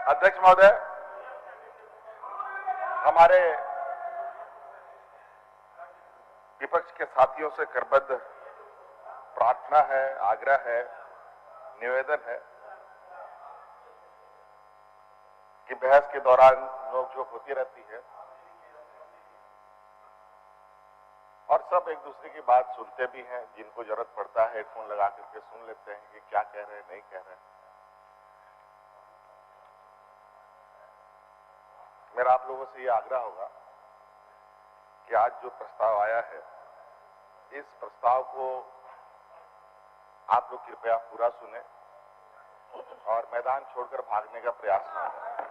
अध्यक्ष महोदय, हमारे विपक्ष के साथियों से करबद्ध प्रार्थना है, आग्रह है, निवेदन है कि बहस के दौरान नोकझोंक होती रहती है और सब एक दूसरे की बात सुनते भी हैं। जिनको जरूरत पड़ता है हेडफोन लगा करके सुन लेते हैं कि क्या कह रहे हैं, नहीं कह रहे हैं। मेरा आप लोगों से ये आग्रह होगा कि आज जो प्रस्ताव आया है, इस प्रस्ताव को आप लोग कृपया पूरा सुने और मैदान छोड़कर भागने का प्रयास न करें।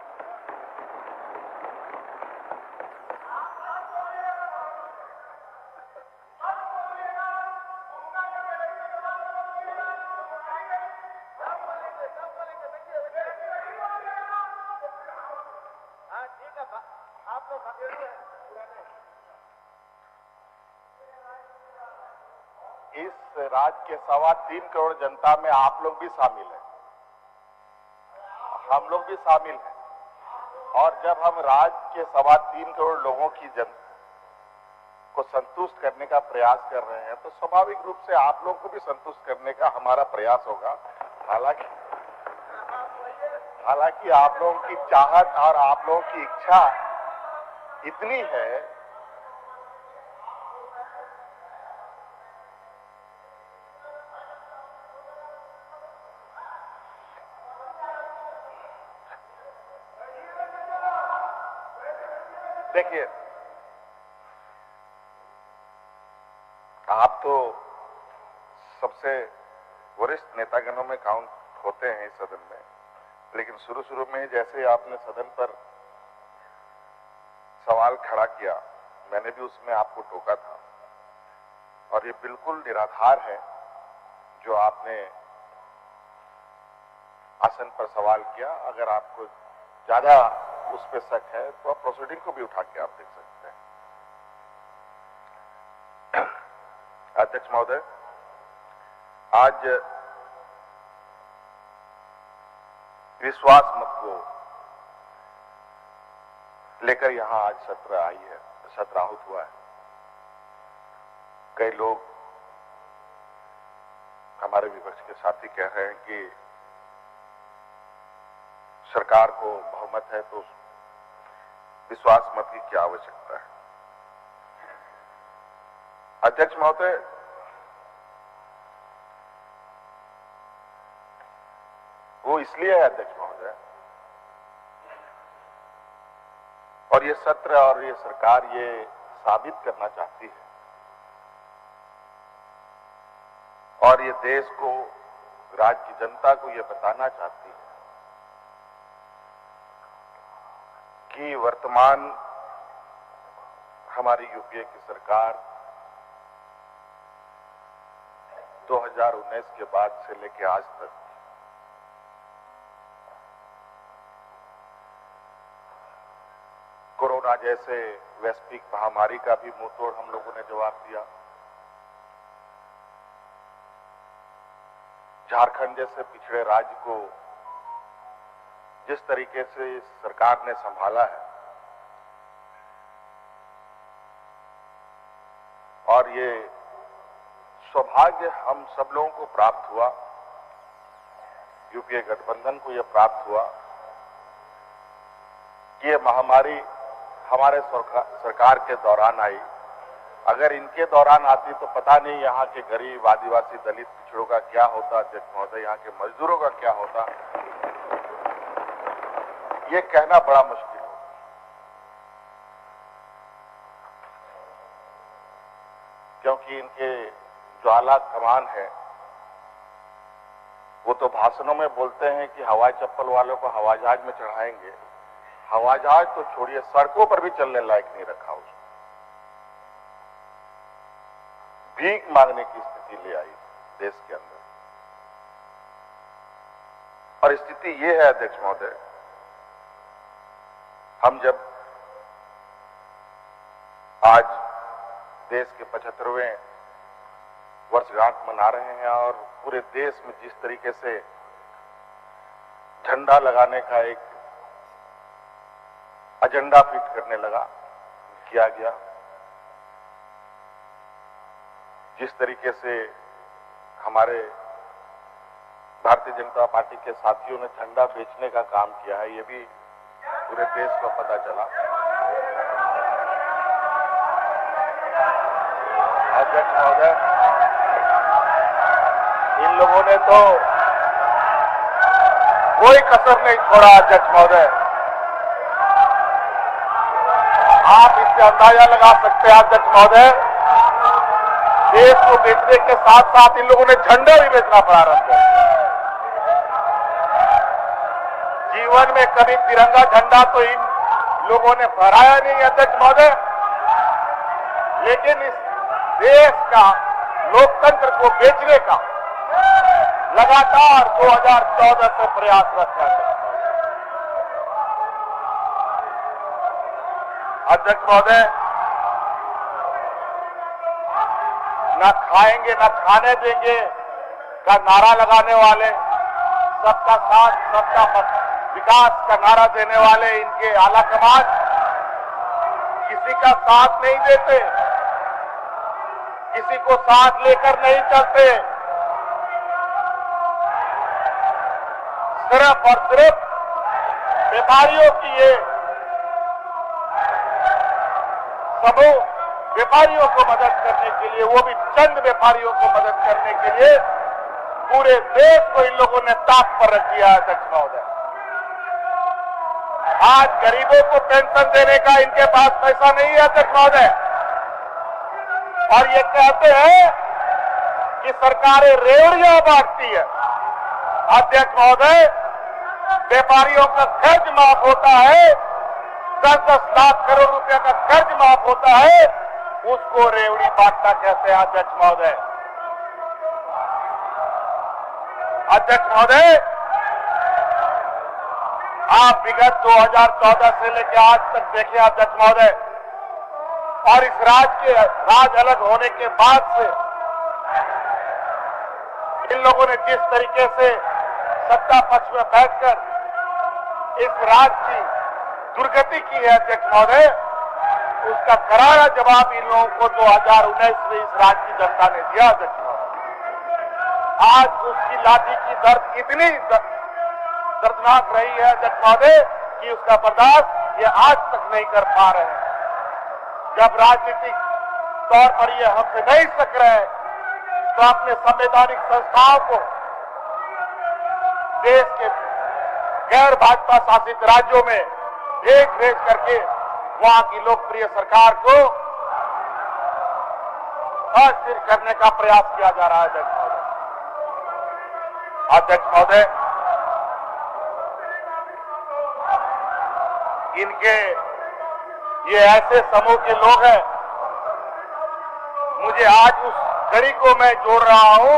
इस राज्य के 3.25 करोड़ जनता में आप लोग भी शामिल हैं, हम लोग भी शामिल हैं। और जब हम राज्य के 3.25 करोड़ लोगों की को संतुष्ट करने का प्रयास कर रहे हैं, तो स्वाभाविक रूप से आप लोग को भी संतुष्ट करने का हमारा प्रयास होगा। हालांकि आप लोगों की चाहत और आप लोगों की इच्छा इतनी है देखिए, आप तो सबसे वरिष्ठ नेतागणों में काउंट होते हैं इस सदन में, लेकिन शुरू में जैसे आपने सदन पर सवाल खड़ा किया, मैंने भी उसमें आपको टोका था और ये बिल्कुल निराधार है जो आपने आसन पर सवाल किया। अगर आपको ज्यादा उस पर शक है तो आप प्रोसीडिंग को भी उठा के आप देख सकते हैं। अध्यक्ष महोदय, आज विश्वास मत को लेकर यहां आज सत्र आहूत हुआ है। कई लोग हमारे विपक्ष के साथी कह रहे हैं कि सरकार को बहुमत है तो विश्वास मत की क्या आवश्यकता है। अध्यक्ष महोदय, वो इसलिए है अध्यक्ष महोदय, और ये सत्र और ये सरकार ये साबित करना चाहती है और ये देश को, राज्य की जनता को ये बताना चाहती है कि वर्तमान हमारी यूपीए की सरकार 2019 के बाद से लेकर आज तक कोरोना जैसे वैश्विक महामारी का भी मुंहतोड़ हम लोगों ने जवाब दिया। झारखंड जैसे पिछड़े राज्य को जिस तरीके से इस सरकार ने संभाला है और ये सौभाग्य हम सब लोगों को प्राप्त हुआ, यूपीए गठबंधन को ये प्राप्त हुआ कि ये महामारी हमारे सरकार के दौरान आई। अगर इनके दौरान आती तो पता नहीं यहाँ के गरीब, आदिवासी, दलित पिछड़ों का क्या होता, अध्यक्ष महोदय, यहाँ के मजदूरों का क्या होता, ये कहना बड़ा मुश्किल है। क्योंकि इनके जो आला कमान है वो तो भाषणों में बोलते हैं कि हवाई चप्पल वालों को हवाई जहाज में चढ़ाएंगे। हवाई जहाज तो छोड़िए, सड़कों पर भी चलने लायक नहीं रखा उसको। भीख मांगने की स्थिति ले आई देश के अंदर। और स्थिति ये है अध्यक्ष महोदय, हम जब आज देश के 75वें वर्षगांठ मना रहे हैं और पूरे देश में जिस तरीके से झंडा लगाने का एक एजेंडा फिट करने लगा, किया गया। जिस तरीके से हमारे भारतीय जनता पार्टी के साथियों ने झंडा बेचने का काम किया है, ये भी पूरे देश को पता चला। अध्यक्ष महोदय, इन लोगों ने तो कोई कसर नहीं छोड़ा। अध्यक्ष महोदय, आप इससे अंदाजा लगा सकते हैं अध्यक्ष महोदय, देश को बेचने के साथ साथ इन लोगों ने झंडा भी बेचना प्रारंभ कर दिया। जीवन में कभी तिरंगा झंडा तो इन लोगों ने फहराया नहीं अध्यक्ष महोदय, लेकिन इस देश का लोकतंत्र को बेचने का लगातार 2014 से प्रयासरत है। अध्यक्ष महोदय, न खाएंगे न खाने देंगे का नारा लगाने वाले, सबका साथ सबका विकास का नारा देने वाले इनके आला कमान किसी का साथ नहीं देते, किसी को साथ लेकर नहीं चलते। सिर्फ और सिर्फ व्यापारियों की ये समूह व्यापारियों को मदद करने के लिए, वो भी चंद व्यापारियों को मदद करने के लिए पूरे देश को इन लोगों ने ताक पर रख दिया है। अध्यक्ष महोदय, आज गरीबों को पेंशन देने का इनके पास पैसा नहीं है अध्यक्ष महोदय, और ये कहते हैं कि सरकारें रेवड़ियां बांटती है। अध्यक्ष महोदय, व्यापारियों का कर्ज माफ होता है, 10-10 लाख करोड़ रुपए का कर्ज माफ होता है, उसको रेवड़ी बांटना कहते हैं। अध्यक्ष महोदय, अध्यक्ष महोदय, आप विगत 2014 से लेकर आज तक देखें अध्यक्ष महोदय, और इस राज अलग होने के बाद से इन लोगों ने जिस तरीके से सत्ता पक्ष में बैठकर इस राज्य की दुर्गति की है अध्यक्ष महोदय, उसका करारा जवाब इन लोगों को 2019 में इस राज्य की जनता ने दिया। अध्यक्ष महोदय, आज उसकी लाठी की दर्द इतनी दर्दनाक रही है अध्यक्ष महोदय कि उसका बर्दाश्त ये आज तक नहीं कर पा रहे हैं। जब राजनीतिक तौर पर ये हमसे नहीं सक रहे तो अपने संवैधानिक संस्थाओं को देश के गैर भाजपा शासित राज्यों में भेज करके वहां की लोकप्रिय सरकार को अस्थिर करने का प्रयास किया जा रहा है। अध्यक्ष महोदय, इनके ये ऐसे समूह के लोग हैं, मुझे आज उस कड़ी को मैं जोड़ रहा हूं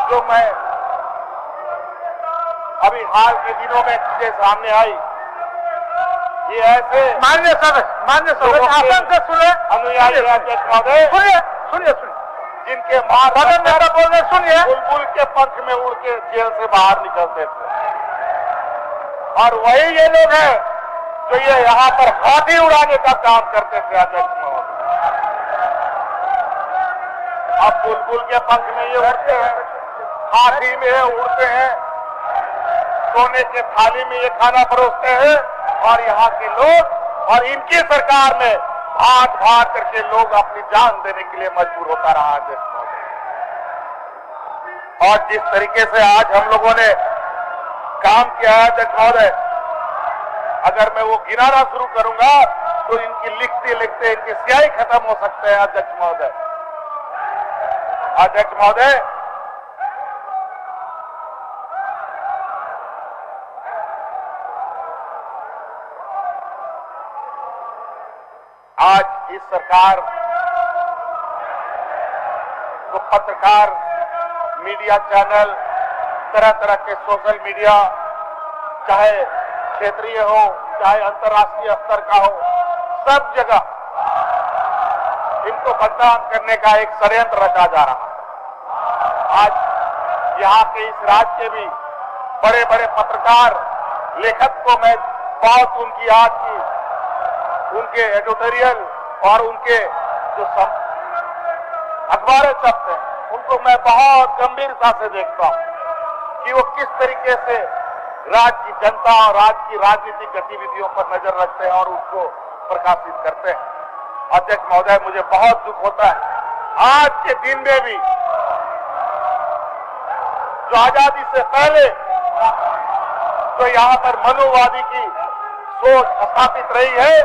जो मैं अभी हाल के दिनों में चीजें सामने आई। ये ऐसे मान्य सदस्य आसन से सुने अनुयायी अध्यक्ष महोदय, सुनिए जिनके मां बोल रहे सुनिए, बुलबुल के पंख में उड़ के जेल से बाहर निकलते थे, और वही ये लोग हैं जो ये यहाँ पर हाथी उड़ाने का काम करते थे। अध्यक्ष महोदय, अब बुलबुल के पंख में ये उड़ते हैं, हाथी में ये उड़ते हैं, सोने के थाली में ये खाना परोसते हैं, और यहाँ के लोग और इनकी सरकार में भाग करके लोग अपनी जान देने के लिए मजबूर होता रहा। अध्यक्ष महोदय, और जिस तरीके से आज हम लोगों ने काम किया है अध्यक्ष महोदय, अगर मैं वो गिनाना शुरू करूंगा तो इनकी लिखते लिखते इनकी स्याही खत्म हो सकते हैं। अध्यक्ष महोदय, अध्यक्ष महोदय, आज इस सरकार को पत्रकार, मीडिया चैनल, तरह तरह के सोशल मीडिया, चाहे क्षेत्रीय हो चाहे अंतर्राष्ट्रीय स्तर का हो, सब जगह इनको बदनाम करने का एक षड्यंत्र रचा जा रहा है। आज यहाँ के इस राज्य के भी बड़े बड़े पत्रकार, लेखक को मैं बहुत उनकी आज की उनके एडिटोरियल और उनके जो अखबारें छपते हैं उनको मैं बहुत गंभीरता से देखता हूं कि वो किस तरीके से राज्य की जनता और राज्य की राजनीतिक गतिविधियों पर नजर रखते हैं और उसको प्रकाशित करते हैं। अध्यक्ष महोदय, मुझे बहुत दुख होता है आज के दिन में भी जो आजादी से पहले जो यहाँ पर मनुवादी की सोच स्थापित रही है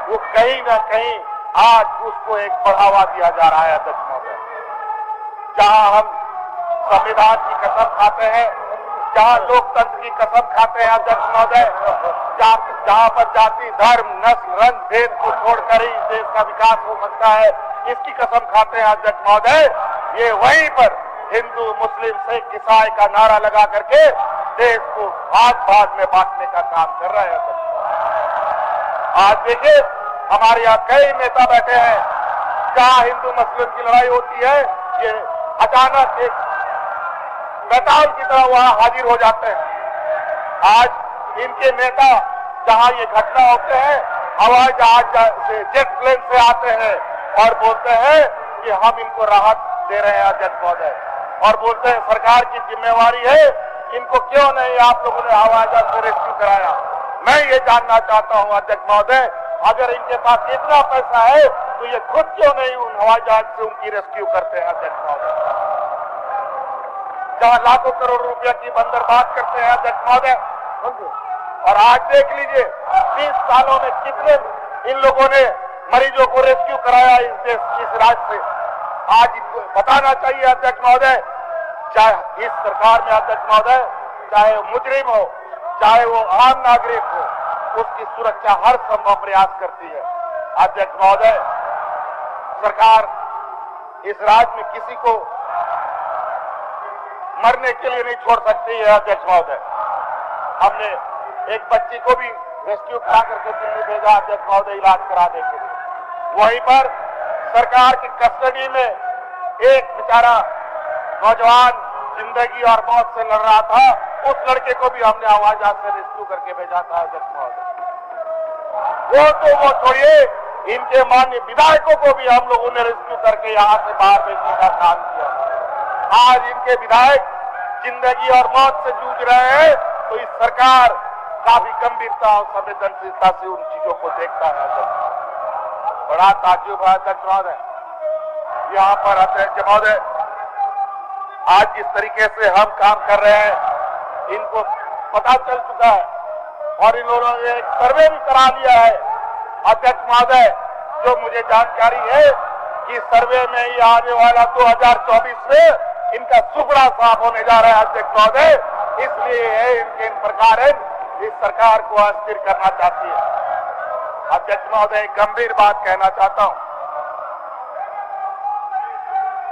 वो कहीं ना कहीं आज उसको एक बढ़ावा दिया जा रहा है। अध्यक्ष महोदय, जहां हम संविधान की कसम खाते हैं, जहां लोकतंत्र की कसम खाते हैं अध्यक्ष महोदय, जहां पर जाति धर्म नस्ल रंग भेद को छोड़कर ही देश का विकास हो सकता है, इसकी कसम खाते हैं अध्यक्ष महोदय, ये वहीं पर हिंदू मुस्लिम सिख ईसाई का नारा लगा करके देश को भाग भाग में बांटने का काम कर रहे हैं। आज देखिए हमारे यहाँ कई नेता बैठे हैं, जहां हिंदू मुस्लिम की लड़ाई होती है ये अचानक एक बैताल की तरह वहां हाजिर हो जाते हैं। आज इनके नेता जहां ये घटना होते हैं हवाई जहाज से जेट प्लेन से आते हैं और बोलते हैं कि हम इनको राहत दे रहे हैं अध्यक्ष महोदय, और बोलते हैं सरकार की जिम्मेवारी है, इनको क्यों नहीं आप लोगों ने हवाई जहाज से रेस्क्यू कराया। मैं ये जानना चाहता हूं अध्यक्ष महोदय, अगर इनके पास इतना पैसा है तो ये खुद क्यों नहीं उन हवाई जहाज से उनकी रेस्क्यू करते हैं अध्यक्ष महोदय, जहां लाखों करोड़ रुपया की बंदरबांट करते हैं अध्यक्ष महोदय। और आज देख लीजिए 30 सालों में कितने इन लोगों ने मरीजों को रेस्क्यू कराया इस देश इस राज्य से। आज इनको बताना चाहिए अध्यक्ष महोदय, चाहे इस सरकार में अध्यक्ष महोदय, चाहे मुजरिम हो चाहे वो आम नागरिक हो, उसकी सुरक्षा हर संभव प्रयास करती है। अध्यक्ष महोदय, सरकार इस राज्य में किसी को मरने के लिए नहीं छोड़ सकती है अध्यक्ष महोदय। हमने एक बच्ची को भी रेस्क्यू करा करके दिल्ली भेजा अध्यक्ष महोदय इलाज कराने के लिए। वहीं पर सरकार की कस्टडी में एक बेचारा नौजवान जिंदगी और मौत से लड़ रहा था, उस लड़के को भी हमने हवाई जहाज से रेस्क्यू करके भेजा था अध्यक्ष महोदय। वो छोड़िए, इनके माननीय विधायकों को भी हम लोगों ने रेस्क्यू करके यहाँ से बाहर भेजने का काम किया। आज इनके विधायक जिंदगी और मौत से जूझ रहे हैं तो इस सरकार काफी गंभीरता और संवेदनशीलता से उन चीजों को देखता है अध्यक्ष। बड़ा ताज्जुब है अध्यक्ष महोदय, यहाँ पर अध्यक्ष महोदय आज जिस तरीके से हम काम कर रहे हैं इनको पता चल चुका है और इन लोगों ने एक सर्वे भी करा लिया है अध्यक्ष महोदय। जो मुझे जानकारी है कि सर्वे में ये आने वाला 2024 में इनका सुपड़ा साफ होने जा रहा है अध्यक्ष महोदय, इसलिए इनके इन प्रकार इस सरकार को अस्थिर करना चाहती है। अध्यक्ष महोदय, एक गंभीर बात कहना चाहता हूं,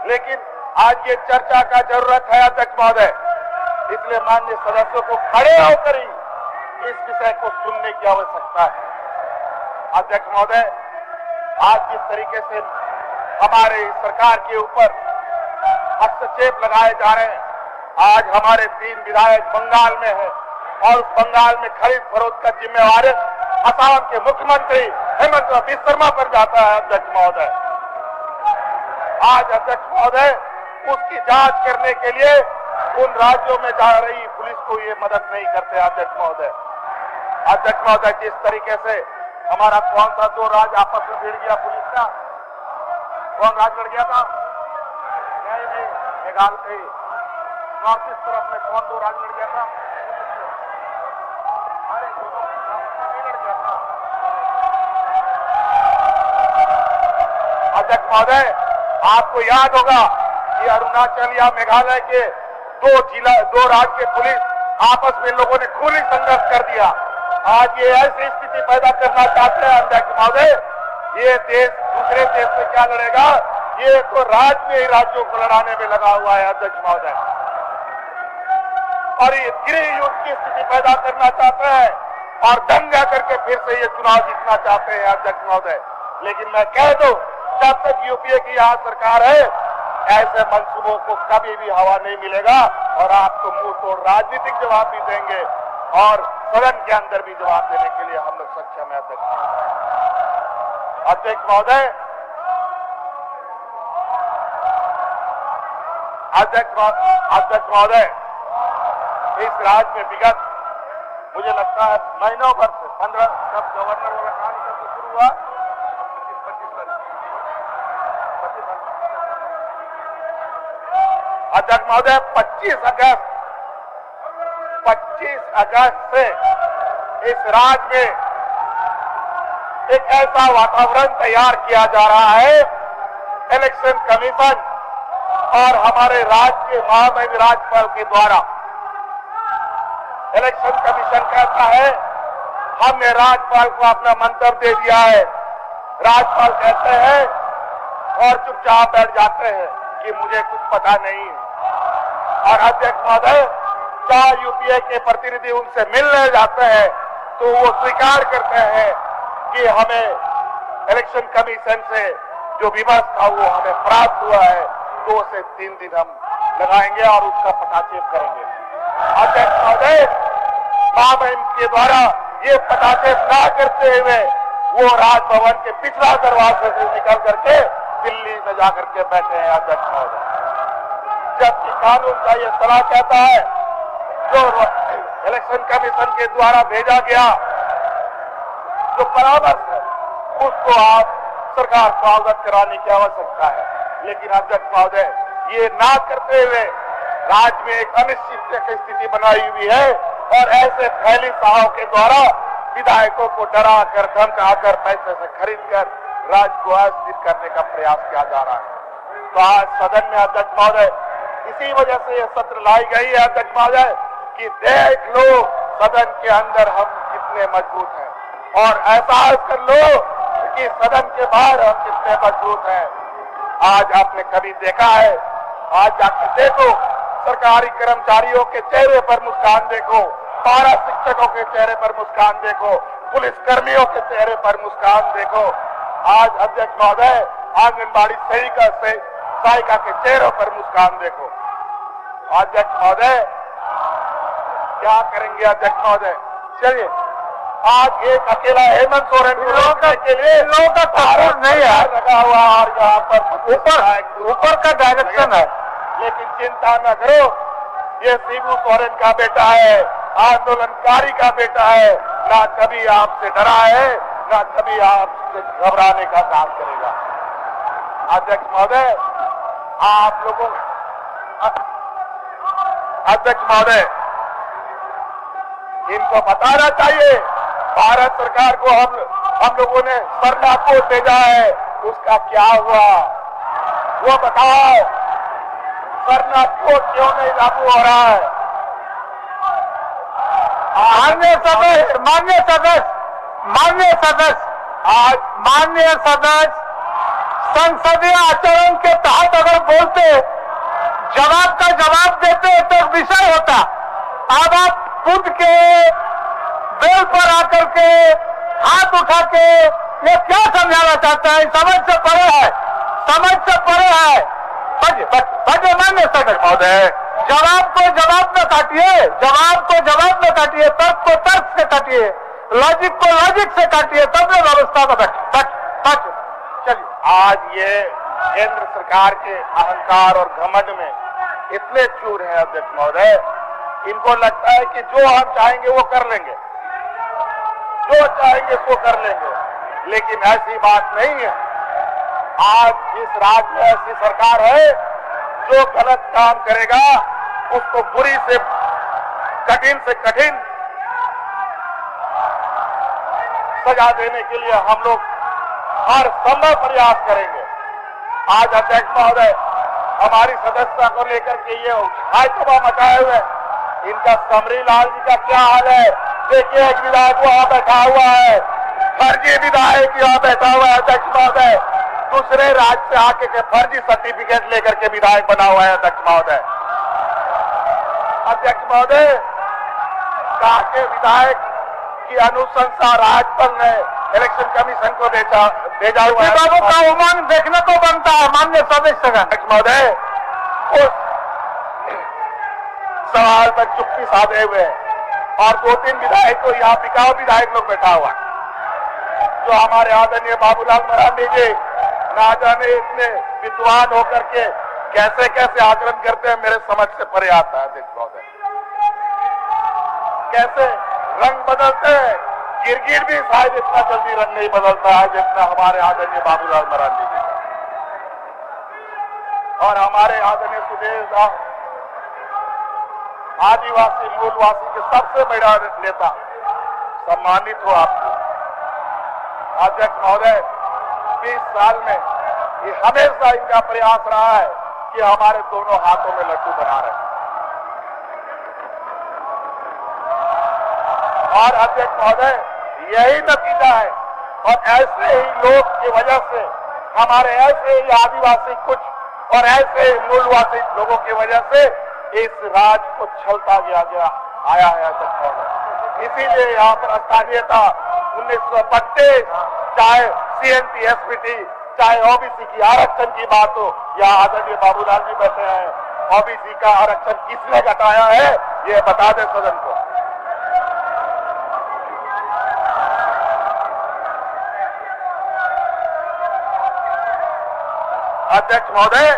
लेकिन आज ये चर्चा का जरूरत है अध्यक्ष महोदय, इसलिए माननीय सदस्यों को खड़े होकर ही इस विषय को सुनने की आवश्यकता है। अध्यक्ष महोदय, आज जिस तरीके से हमारे सरकार के ऊपर हस्तक्षेप लगाए जा रहे हैं, आज हमारे 3 विधायक बंगाल में हैं और उस बंगाल में खरीद फरोख्त का जिम्मेवार असम के मुख्यमंत्री हेमंत विश्व पर जाता है अध्यक्ष महोदय। आज अध्यक्ष महोदय उसकी जांच करने के लिए उन राज्यों में जा रही पुलिस को ये मदद नहीं करते अध्यक्ष महोदय। अध्यक्ष महोदय, जिस तरीके से हमारा कौन सा 2 राज्य आपस में भिड़ गया पुलिस का, कौन राज्य लड़ गया था? नहीं, मेघालय नॉर्थ ईस्ट तरफ में कौन 2 राज्य लड़ गया था? अरे नहीं लड़ गया था अध्यक्ष महोदय। आपको याद होगा कि अरुणाचल या मेघालय के 2 राज्य के पुलिस आपस में लोगों ने खूनी संघर्ष कर दिया। आज ये ऐसी स्थिति पैदा करना चाहते हैं अध्यक्ष महोदय, ये देश दूसरे देश से क्या लड़ेगा, ये तो राज्य में ही राज्यों को लड़ाने में लगा हुआ है अध्यक्ष महोदय, और ये गृह युद्ध की स्थिति पैदा करना चाहते हैं और दंगा करके फिर से ये चुनाव जीतना चाहते हैं अध्यक्ष महोदय। लेकिन मैं कह दूं, जब तक यूपीए की यहाँ सरकार है ऐसे मंसूबों को कभी भी हवा नहीं मिलेगा और आपको मुंह तोड़ राजनीतिक जवाब भी देंगे और सदन के अंदर भी जवाब देने के लिए हम लोग सक्षम है। अध्यक्ष महोदय, अध्यक्ष महोदय, इस राज्य में विगत मुझे लगता है महीनों भर से 15 कब गवर्नर वाला काम कब से शुरू हुआ, 25 अध्यक्ष महोदय 25 अगस्त से इस राज्य में एक ऐसा वातावरण तैयार किया जा रहा है। इलेक्शन कमीशन और हमारे राज्य के महामहिम राज्यपाल के द्वारा इलेक्शन कमीशन कहता है हमने राज्यपाल को अपना मंतव्य दे दिया है, राज्यपाल कहते हैं और चुपचाप बैठ जाते हैं कि मुझे कुछ पता नहीं है। और अध्यक्ष महोदय, जहां यूपीए के प्रतिनिधि उनसे मिलने जाते हैं तो वो स्वीकार करते हैं कि हमें इलेक्शन कमीशन से जो विमर्श था वो हमें प्राप्त हुआ है, 2 से 3 दिन हम लगाएंगे और उसका पटाक्षेप करेंगे। अध्यक्ष महोदय, महामहिम के द्वारा ये पटाक्षेप न करते हुए वो राजभवन के पिछला दरवाजे से निकल करके दिल्ली में जाकर के बैठे हैं। अध्यक्ष महोदय, जबकि कानून का ये सलाह कहता है जो इलेक्शन कमीशन के द्वारा भेजा गया जो परामर्श है उसको आप सरकार को अवगत कराने की आवश्यकता है। लेकिन अध्यक्ष महोदय, ये ना करते हुए राज्य में एक अनिश्चित की स्थिति बनाई हुई है और ऐसे फैली साहों के द्वारा विधायकों को डरा कर धमका कर पैसे से खरीद कर राज्य को अस्थिर करने का प्रयास किया जा रहा है। तो आज सदन में अध्यक्ष महोदय इसी वजह से यह सत्र लाई गई है अध्यक्ष महोदय कि देख लो सदन के अंदर हम कितने मजबूत हैं और एहसास कर लो कि सदन के बाहर हम कितने मजबूत हैं। आज आपने कभी देखा है, आज जाकर देखो सरकारी कर्मचारियों के चेहरे पर मुस्कान देखो, पारा शिक्षकों के चेहरे पर मुस्कान देखो, पुलिस कर्मियों के चेहरे पर मुस्कान देखो। आज अध्यक्ष महोदय आंगनबाड़ी सहायिका के चेहरों पर मुस्कान देखो। अध्यक्ष महोदय, क्या करेंगे अध्यक्ष महोदय? चलिए, आज एक अकेला हेमंत सोरेन के लिए लोगों का तारुफ नहीं है लगा हुआ और यहाँ पर ऊपर का डायरेक्शन है। लेकिन चिंता न करो, ये शिबू सोरेन का बेटा है, आंदोलनकारी का बेटा है, ना कभी आपसे डरा है ना कभी आपसे घबराने का काम करेगा। अध्यक्ष महोदय, आप लोगों अध्यक्ष महोदय इनको बताना चाहिए भारत सरकार को हम लोगों ने सरना कोड भेजा है, उसका क्या हुआ वो बताओ। सरना कोड क्यों नहीं लागू हो रहा है? माननीय सदस्य संसदीय आचरण के तहत अगर बोलते जवाब का जवाब देते तो विषय होता। अब आप खुद के बेल पर आकर के हाथ उठा के ये क्या समझाना चाहते हैं? समझ से परे है, समझ से परे है। मान्य सदस्य महोदय, जवाब को जवाब न काटिए, जवाब को जवाब न काटिए, तर्क को तर्क से काटिए, लॉजिक को लॉजिक से काटिए, तब ये व्यवस्था को चलिए। आज ये केंद्र सरकार के अहंकार और घमंड में इतने चूर हैं अध्यक्ष महोदय, इनको लगता है कि जो हम चाहेंगे वो कर लेंगे, जो चाहेंगे वो कर लेंगे। लेकिन ऐसी बात नहीं है। आज इस राज्य में ऐसी सरकार है जो गलत काम करेगा उसको बुरी से कठिन सजा देने के लिए हम लोग हर संभव प्रयास करेंगे। आज अध्यक्ष महोदय हमारी सदस्यता को लेकर के ये हाईतबा मचाए हुए इनका समरी लाल जी का क्या हाल है? देखिए, एक विधायक वहां बैठा हुआ है, फर्जी विधायक यहाँ बैठा हुआ है अध्यक्ष महोदय, दूसरे राज्य से आके के फर्जी सर्टिफिकेट लेकर के विधायक बना हुआ है अध्यक्ष महोदय। अध्यक्ष महोदय, कहा के विधायक की अनुशंसा राज्यपाल ने इलेक्शन कमीशन को भेजा हुआ है। बाबू का उमंग देखने को बनता है माननीय सदस्य अध्यक्ष महोदय। उस सवाल पर चुप्पी साधे हुए और 2-3 विधायक को यहाँ बिकाऊ विधायक लोग बैठा हुआ जो हमारे आदरणीय बाबूलाल मरांडी जी ना जाने इतने विद्वान होकर के कैसे कैसे आचरण करते हैं, मेरे समझ से परे आता है। अध्यक्ष महोदय कैसे रंग बदलते हैं, गिरगिट भी शायद इतना जल्दी रंग नहीं बदलता है जितना हमारे आदरणीय बाबूलाल मरांडी जी और हमारे आदरणीय सुदेश साहब आदिवासी मूलवासी के सबसे बड़ा नेता। सम्मानित हो आपको अध्यक्ष महोदय। 20 साल में ये हमेशा इनका प्रयास रहा है कि हमारे दोनों हाथों में लड्डू बना रहे और अध्यक्ष महोदय यही नतीजा है और ऐसे ही लोग की वजह से हमारे ऐसे ही आदिवासी कुछ और ऐसे मूलवासी लोगों की वजह से इस राज को छलता गया आया है अध्यक्ष महोदय। इसीलिए यहाँ पर स्थानीयता 1932 चाहे CNT SPT चाहे OBC की आरक्षण की बात हो, यहाँ आदरणीय बाबूलाल जी बैठे हैं, OBC का आरक्षण किसने घटाया है ये बता दे सदन को। अध्यक्ष महोदय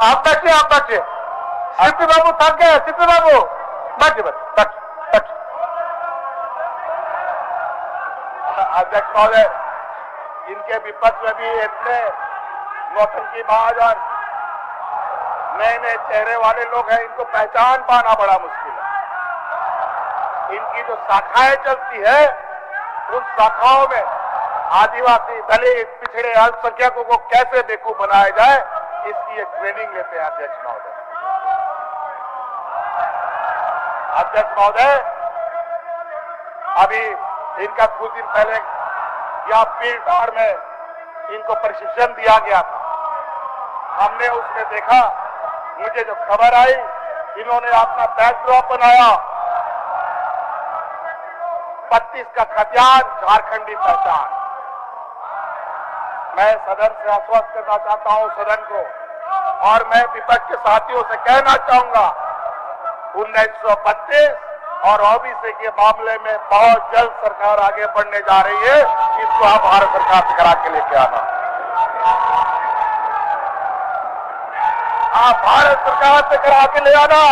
आप बैठिए सीपी बाबू थक गए। सीपी बाबू बैठिए अध्यक्ष महोदय इनके विपक्ष में भी इतने नौटंकी महाजन नए चेहरे वाले लोग हैं, इनको पहचान पाना बड़ा मुश्किल है। इनकी जो शाखाएं चलती है उन शाखाओं में आदिवासी दलित पिछड़े अल्पसंख्यकों को कैसे बेवकूफ बनाया जाए इसकी एक ट्रेनिंग लेते हैं अध्यक्ष महोदय। अध्यक्ष महोदय अभी इनका कुछ दिन पहले या पीरटाड़ में इनको प्रशिक्षण दिया गया था। हमने उसमें देखा, मुझे जो खबर आई इन्होंने अपना बैकड्रॉप बनाया 32 का खतियान झारखंडी पहचान। मैं सदन से आश्वस्त करना चाहता हूं सदन को और मैं विपक्ष के साथियों से कहना चाहूंगा 1932 और OBC के मामले में बहुत जल्द सरकार आगे बढ़ने जा रही है। इसको आप भारत सरकार से करा के लेके आना। आप भारत सरकार से करा के ले आना,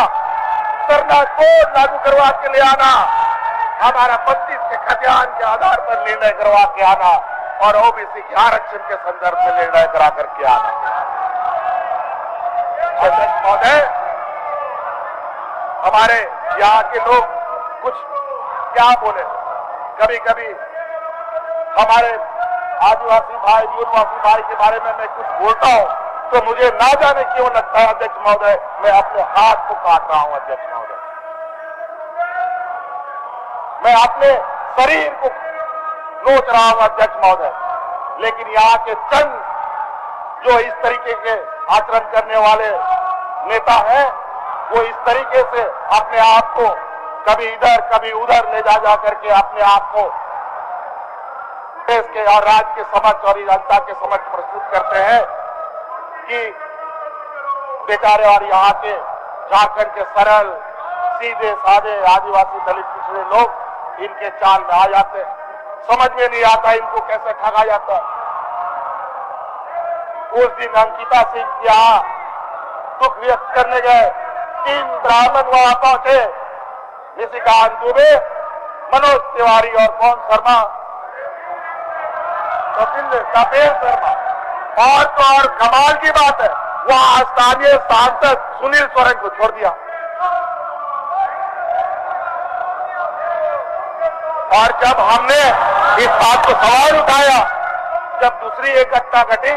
सरना कोड लागू करवा के ले आना, हमारा 32 के खतियान के आधार पर निर्णय करवा के आना और OBC के आरक्षण के संदर्भ में निर्णय करा करके आना। अध्यक्ष महोदय हमारे यहाँ के लोग कुछ क्या बोले, कभी कभी हमारे आदिवासी भाई मूलवासी भाई के बारे में मैं कुछ बोलता हूँ तो मुझे ना जाने क्यों लगता है अध्यक्ष महोदय मैं अपने हाथ को काट रहा हूँ। अध्यक्ष महोदय मैं अपने शरीर को नोच रहा हूं अध्यक्ष महोदय, लेकिन यहाँ के चंद जो इस तरीके के आचरण करने वाले नेता हैं वो इस तरीके से अपने आप को कभी इधर कभी उधर ले जा करके अपने आप को देश के और राज्य के समक्ष और जनता के समक्ष प्रस्तुत करते हैं कि बेचारे और यहाँ के झारखंड के सरल सीधे साधे आदिवासी दलित पिछड़े लोग इनके चाल में आ जाते हैं। समझ में नहीं आता इनको कैसे ठगा जाता है। उस दिन अंकिता सिंह के यहाँ दुख व्यक्त करने गए 3 ब्राह्मण वहां पहुंचे, निशिकांत दुबे, मनोज तिवारी और कौन शर्मा, कपिल शर्मा। और तो और कमाल की बात है वहां स्थानीय सांसद सुनील सोरेन को छोड़ दिया। और जब हमने इस बात को सवाल उठाया, जब दूसरी एक घटना घटी,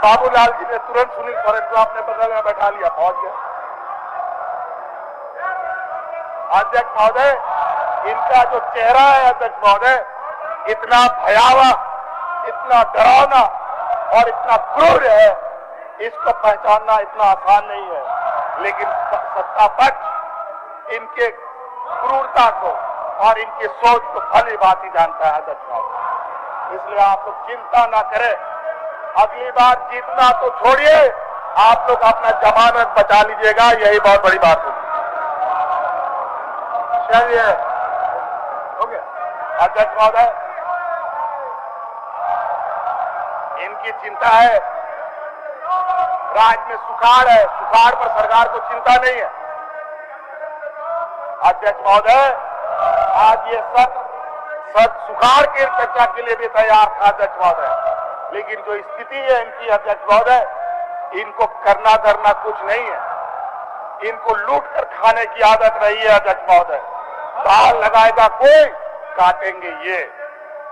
बाबूलाल जी ने तुरंत सुनील सोरेन को अपने बगल में बैठा लिया, पहुंच गया। अध्यक्ष महोदय इनका जो चेहरा है अध्यक्ष महोदय इतना भयावह, इतना डरावना और इतना क्रूर है, इसको पहचानना इतना आसान नहीं है। लेकिन सत्ता पक्ष इनके क्रूरता को और इनकी सोच को भली भांति जानता है अध्यक्ष महोदय। इसलिए आप लोग चिंता ना करें, अगली बार जीतना तो छोड़िए, आप लोग अपना जमानत बचा लीजिएगा, यही बहुत बड़ी बात होगी। चलिए ओके अध्यक्ष महोदय, इनकी चिंता है राज्य में सुखाड़ है, सुखाड़ पर सरकार को चिंता नहीं है। अध्यक्ष महोदय, आज ये सत्र सुखाड़ की चर्चा के लिए भी तैयार था अध्यक्ष महोदय, लेकिन जो स्थिति है इनकी अध्यक्ष महोदय, इनको करना धरना कुछ नहीं है, इनको लूट कर खाने की आदत रही है अध्यक्ष महोदय। दाल लगाएगा कोई, काटेंगे ये।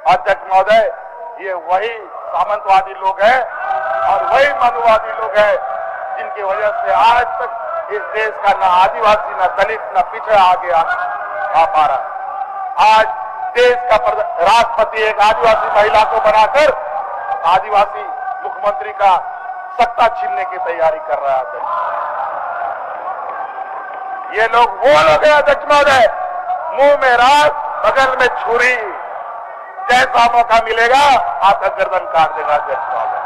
अध्यक्ष महोदय, ये वही सामंतवादी लोग हैं और वही मनुवादी लोग हैं जिनकी वजह से आज तक इस देश का न आदिवासी, न दलित, न पिछड़ा आगे आ पा रहा। आज देश का राष्ट्रपति एक आदिवासी महिला को बनाकर आदिवासी मुख्यमंत्री का सत्ता छीनने की तैयारी कर रहा है। ये लोग वो लोग हैं अध्यक्ष महोदय, मुंह में राख, बगल में छुरी, जैसा मौका मिलेगा आपका गर्दन काट देगा अध्यक्ष महोदय।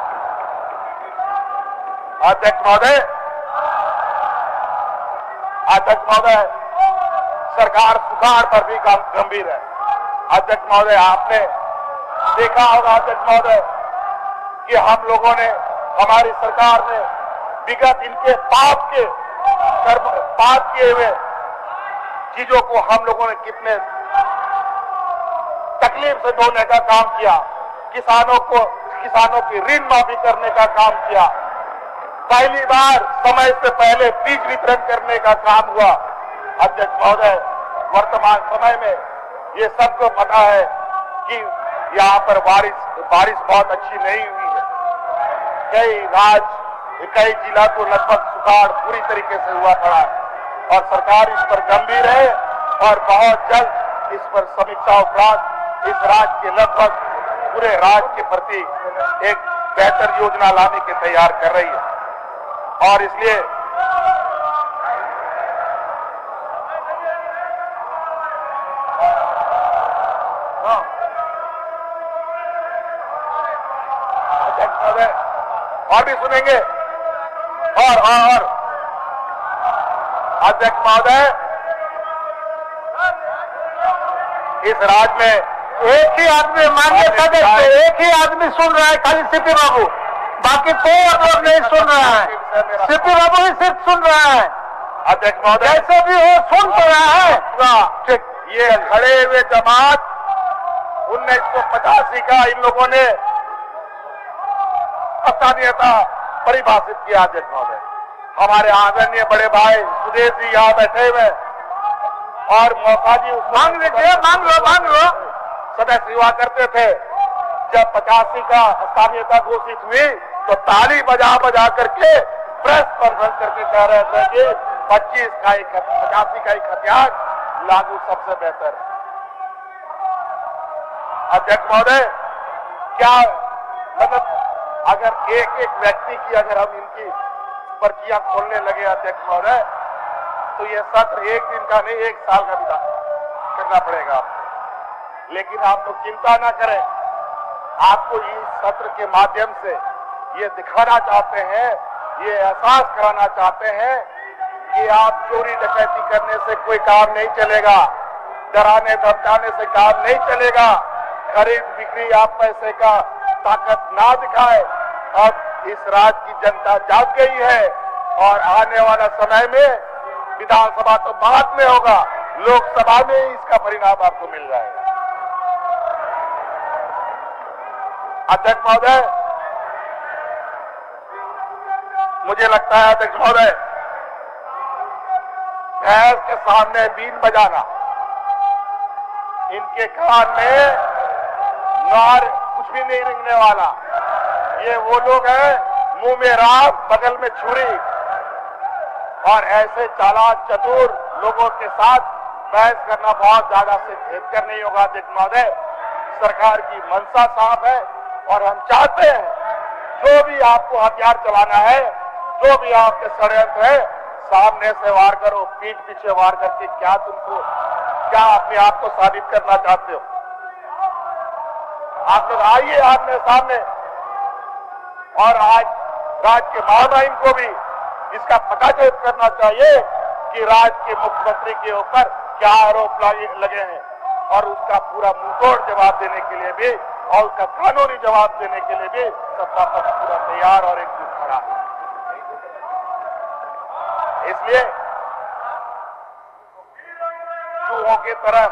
अध्यक्ष महोदय, अध्यक्ष महोदय, सरकार सुखाड़ पर भी गंभीर है। अध्यक्ष महोदय, आपने देखा होगा अध्यक्ष महोदय कि हम लोगों ने, हमारी सरकार ने विगत इनके पाप किए हुए चीजों को हम लोगों ने कितने तकलीफ से ढोने का काम किया। किसानों की ऋण माफी करने का काम किया। पहली बार समय से पहले बीज वितरण करने का काम हुआ। अध्यक्ष महोदय, वर्तमान समय में ये सबको पता है कि यहाँ पर बारिश बहुत अच्छी नहीं हुई है। कई जिला को लगभग सुखाड़ पूरी तरीके से हुआ पड़ा है और सरकार इस पर गंभीर है और बहुत जल्द इस पर समीक्षा उपरांत इस राज्य के लगभग पूरे राज्य के प्रति एक बेहतर योजना लाने की तैयार कर रही है। और इसलिए अध्यक्ष महोदय और भी सुनेंगे और अध्यक्ष महोदय, इस राज्य में एक ही आदमी, माननीय सदस्य, एक ही आदमी सुन रहा है, खाली सीपी बाबू, बाकी कोई और लोग नहीं सुन रहा है। सीपी बाबू ही सिर्फ सुन रहा है। अध्यक्ष महोदय, जैसे भी हो सुन तो रहा है। ये खड़े हुए जमात 1985 का इन लोगों ने स्थानीयता परिभाषित किया। अध्यक्ष महोदय, हमारे आदरणीय बड़े भाई सुदेश जी यहाँ बैठे हुए और मौका जी मांग लो सदस्य हुआ करते थे। जब 85 का स्थानीयता घोषित हुई तो ताली बजा करके प्रेस कॉन्फ्रेंस करके कह रहे थे कि 85 का एक हथियार लागू सबसे बेहतर। अध्यक्ष महोदय, क्या मतलब अगर एक व्यक्ति की अगर हम इनकी पर्चियां खोलने लगे अध्यक्ष महोदय, तो ये सत्र एक दिन का नहीं 1 साल का भी करना पड़ेगा आपको। लेकिन आप लोग चिंता ना करें, आपको इस सत्र के माध्यम से ये दिखाना चाहते हैं, ये एहसास कराना चाहते हैं कि आप चोरी डकैती करने से कोई काम नहीं चलेगा, डराने धमकाने से काम नहीं चलेगा, खरीद बिक्री आप पैसे का ताकत ना दिखाए। अब इस राज्य की जनता जाग गई है और आने वाला समय में विधानसभा तो बाद में होगा, लोकसभा में इसका परिणाम आपको मिल जाएगा। अध्यक्ष महोदय, मुझे लगता है अध्यक्ष महोदय, भैंस के सामने बीन बजाना, इनके कान में नार कुछ भी नहीं रिंगने वाला। ये वो लोग हैं मुंह में राख, बगल में छुरी, और ऐसे चालाक चतुर लोगों के साथ बहस करना बहुत ज्यादा से भेद कर नहीं होगा। अध्यक्ष महोदय, सरकार की मंशा साफ है और हम चाहते हैं जो भी आपको हथियार चलाना है, जो भी आपके षड्यंत्र है, सामने से वार करो, पीठ पीछे वार करके क्या अपने आप को साबित करना चाहते हो? आप लोग आइए आमने सामने, और आज राज्य के महामहिम को भी इसका पता करना चाहिए कि राज्य के मुख्यमंत्री के ऊपर क्या आरोप लगे हैं और उसका पूरा मुंहतोड़ जवाब देने के लिए भी और उसका कानूनी जवाब देने के लिए भी सत्ता पक्ष पूरा तैयार और एकजुट खड़ा है। इसलिए चूहों की तरह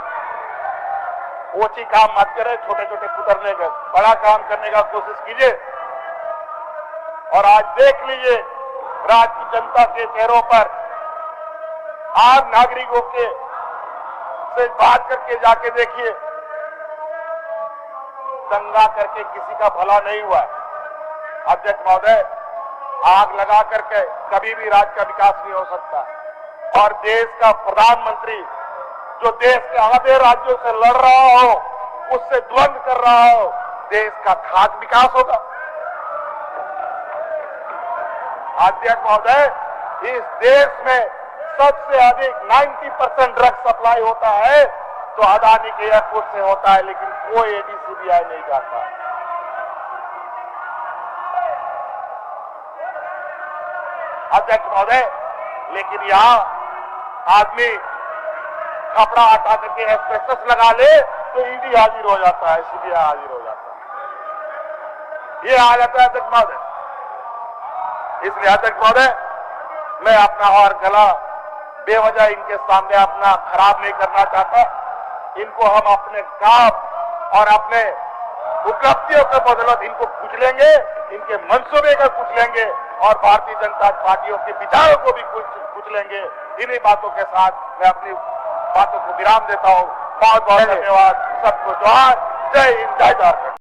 ओछी काम मत करें, छोटे छोटे कुतरने का बड़ा काम करने का कोशिश कीजिए। और आज देख लीजिए राज्य की जनता के चेहरों पर आम नागरिकों के से बात करके जाके देखिए, दंगा करके किसी का भला नहीं हुआ। अध्यक्ष महोदय, आग लगा करके कभी भी राज्य का विकास नहीं हो सकता और देश का प्रधानमंत्री जो देश के आधे राज्यों से लड़ रहा हो, उससे द्वंद्व कर रहा हो, देश का खास विकास होगा। अध्यक्ष महोदय, इस देश में सबसे अधिक 90% ड्रग सप्लाई होता है तो अदानी के एयरपोर्ट से होता है, लेकिन कोई एडीसीबीआई नहीं जाता। अध्यक्ष महोदय, लेकिन यहाँ आदमी कपड़ा हटा करके एस्बेस्टस लगा ले तो ईडी हाजिर हो जाता है, सीबीआई हाजिर हो जाता है। ये आ जाता है अध्यक्ष महोदय। इसलिए अध्यक्ष महोदय, मैं अपना और गला बेवजह इनके सामने अपना खराब नहीं करना चाहता। इनको हम अपने काम और अपने उपलब्धियों के बदौलत इनको कुचलेंगे, इनके मंसूबे का कुचलेंगे और भारतीय जनता पार्टियों के विचारों को भी कुचलेंगे। इन्हीं बातों के साथ मैं अपनी बातों को विराम देता हूं। बहुत बहुत धन्यवाद। सबको जोहार। जय हिंद, जय झारखंड।